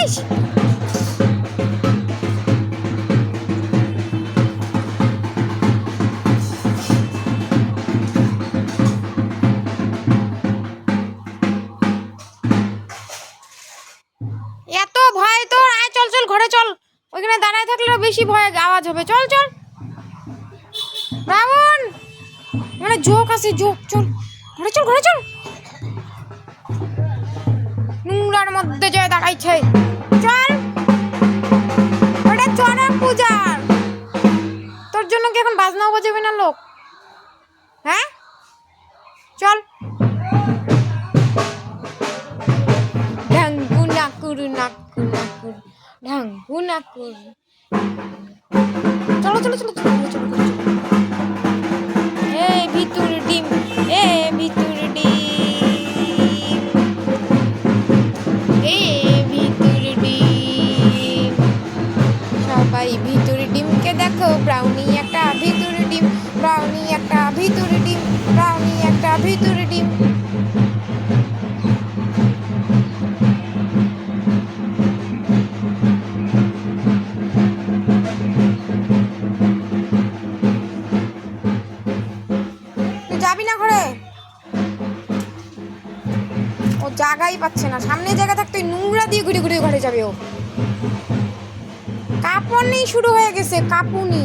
জানিস? এত ভয় তোর? আয় চল চল ঘরে চল, ওইখানে দাঁড়ায় থাকলেও বেশি ভয় আওয়াজ হবে। চল চল রাবণ, মানে জোক আছে জোক, চল ঘরে চল ঘরে চল। নোংরার মধ্যে যায় দাঁড়াইছে, চল। ওটা চড়ক পূজার, তোর জন্য কি এখন বাজনাও বাজাবে না লোক? হ্যাঁ চল। ঢাঙ্গু নাকুরু নাকু নাকুর, ঢাঙ্গু নাকুর। চলো চলো চলো চলো চলো চলো। এই ভিতর ডিম, এ ভিতর ডিম, এ ভিতর ডিম। সবাই ভিতর ডিমকে দেখো, ব্রাউনি একটা ভিতর ডিম, ব্রাউনি একটা ভিতর ডিম, ব্রাউনি একটা ভিতর ডিম। যাবি না ঘরে? ও জায়গাই পাচ্ছে না, সামনে জায়গা থাকতে নোংরা দিয়ে ঘুরে ঘুরে ঘরে যাবে ও। কাঁপুনি শুরু হয়ে গেছে, কাঁপুনি।